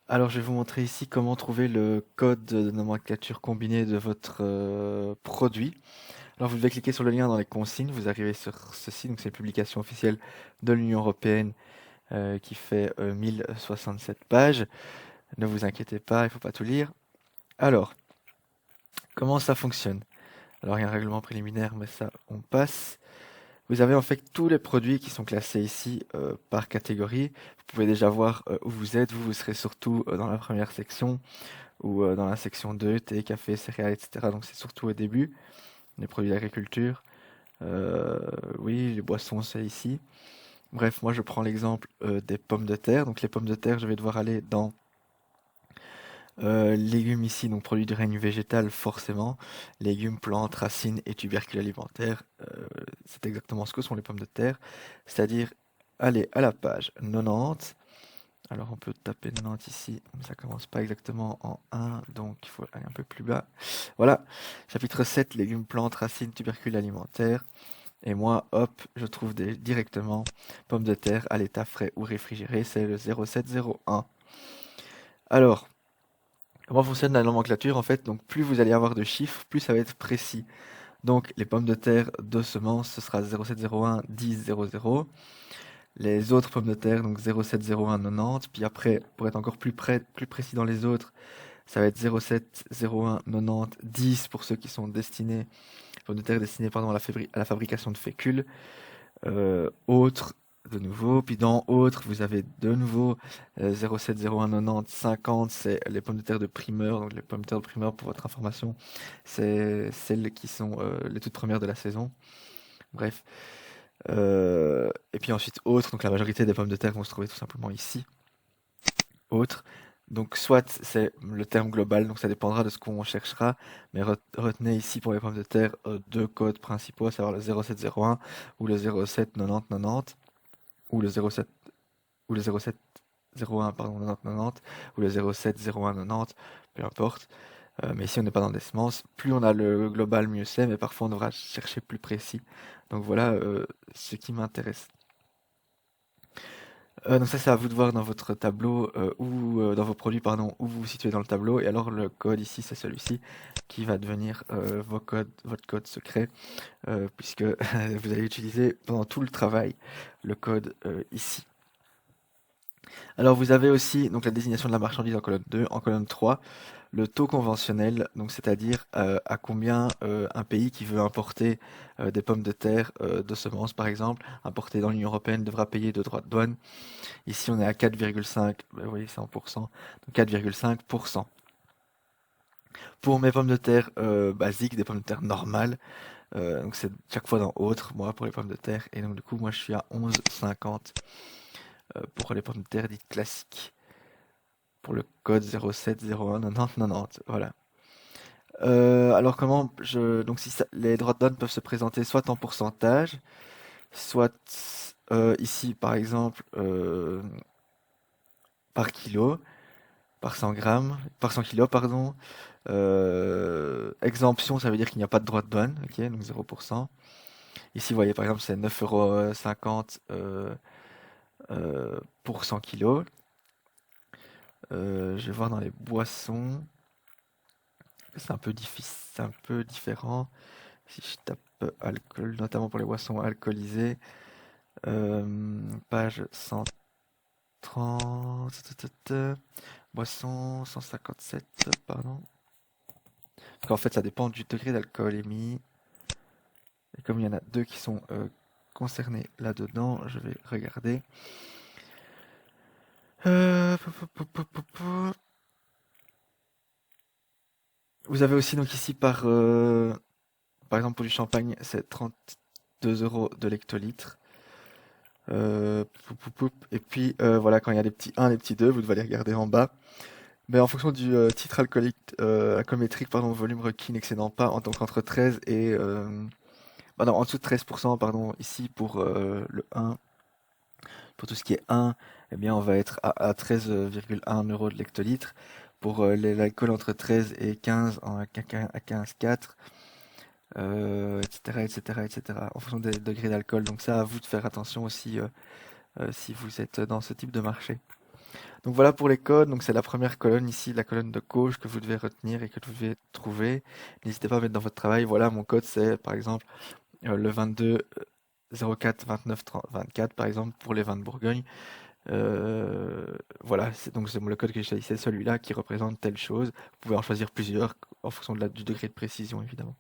Alors, je vais vous montrer ici comment trouver le code de nomenclature combinée de votre produit. Alors, vous devez cliquer sur le lien dans les consignes, vous arrivez sur ceci, donc c'est une publication officielle de l'Union européenne qui fait 1067 pages. Ne vous inquiétez pas, il ne faut pas tout lire. Alors, comment ça fonctionne? Alors, il y a un règlement préliminaire, mais ça, on passe. Vous avez en fait tous les produits qui sont classés ici par catégorie. Vous pouvez déjà voir où vous êtes. Vous serez surtout dans la première section ou dans la section 2, thé, café, céréales, etc. Donc c'est surtout au début, les produits d'agriculture. Euh, oui, les boissons, c'est ici. Bref, moi je prends l'exemple des pommes de terre. Donc les pommes de terre, je vais devoir aller dans légumes ici, donc produits du règne végétal forcément. Légumes, plantes, racines et tubercules alimentaires. C'est exactement ce que sont les pommes de terre. C'est-à-dire, aller à la page 90. Alors on peut taper 90 ici, mais ça commence pas exactement en 1, donc il faut aller un peu plus bas. Voilà, chapitre 7, légumes, plantes, racines, tubercules alimentaires. Et moi, hop, je trouve directement pommes de terre à l'état frais ou réfrigéré, c'est le 0701. Alors, comment fonctionne la nomenclature en fait? Donc plus vous allez avoir de chiffres, plus ça va être précis. Donc les pommes de terre de semences, ce sera 0701 10 00. Les autres pommes de terre, donc 0701 90. Puis après, pour être encore plus précis dans les autres, ça va être 07 01 90 10 pour ceux qui sont destinés, pommes de terre destinées pardon, à la fabrication de fécule. Autres, de nouveau. Puis dans autres, vous avez de nouveau 07 01 90 50, c'est les pommes de terre de primeur. Donc les pommes de terre de primeur, pour votre information, c'est celles qui sont les toutes premières de la saison. Bref. Et puis ensuite autres, donc la majorité des pommes de terre vont se trouver tout simplement ici. Autres. Donc soit c'est le terme global, donc ça dépendra de ce qu'on cherchera, mais retenez ici pour les pommes de terre deux codes principaux, à savoir le 0701 ou le 07 90 90 ou le 07 ou le 07 01 pardon 90 90 ou le 07 01 90, peu importe. Mais ici on n'est pas dans des semences. Plus on a le global, mieux c'est, mais parfois on devra chercher plus précis. Donc voilà ce qui m'intéresse. Donc ça, c'est à vous de voir dans votre tableau ou dans vos produits, pardon, où vous vous situez dans le tableau. Et alors le code ici, c'est celui-ci qui va devenir votre code secret, puisque vous allez utiliser pendant tout le travail le code ici. Alors vous avez aussi donc la désignation de la marchandise en colonne 2, en colonne 3, le taux conventionnel, donc c'est-à-dire à combien un pays qui veut importer des pommes de terre de semences par exemple, importer dans l'Union européenne devra payer de droits de douane. Ici, on est à 4,5, oui, c'est en pourcent, donc 4,5%. Pour mes pommes de terre basiques, des pommes de terre normales, donc c'est chaque fois dans autre, moi, pour les pommes de terre. Et donc, du coup, moi, je suis à 11,50 pour les pommes de terre dites classiques. Pour le code 07 01 90 90, voilà. Alors, donc, si les droits de douane peuvent se présenter soit en pourcentage, soit ici, par exemple, par kilo, par 100 grammes, par 100 kilos, pardon. Exemption, ça veut dire qu'il n'y a pas de droit de douane, ok, donc 0%. Ici, vous voyez, par exemple, c'est 9,50 € pour 100 kilos. Je vais voir dans les boissons, c'est un peu difficile, c'est un peu différent. Si je tape alcool, notamment pour les boissons alcoolisées, page 130, boisson 157, pardon. Parce qu'en fait, ça dépend du degré d'alcool émis. Et comme il y en a deux qui sont concernés là-dedans, je vais regarder. Vous avez aussi donc ici par exemple pour du champagne, c'est 32 € de l'hectolitre. Et puis voilà, quand il y a les petits 1, les petits 2, vous devez aller regarder en bas. Mais en fonction du titre alcoométrique, pardon, volume requis n'excédant pas, donc entre 13 et non, en dessous de 13%, pardon, ici pour le 1. Pour tout ce qui est 1, eh bien, on va être à 13,1 € de l'hectolitre. Pour l'alcool entre 13 et 15, à 15,4, etc., etc., etc., en fonction des degrés d'alcool. Donc ça, à vous de faire attention aussi si vous êtes dans ce type de marché. Donc voilà pour les codes. Donc c'est la première colonne ici, la colonne de gauche que vous devez retenir et que vous devez trouver. N'hésitez pas à mettre dans votre travail. Voilà, mon code c'est par exemple le 22 04 29 30 24 par exemple pour les vins de Bourgogne. Voilà, c'est le code que j'ai choisi, c'est celui-là qui représente telle chose. Vous pouvez en choisir plusieurs en fonction du degré de précision évidemment.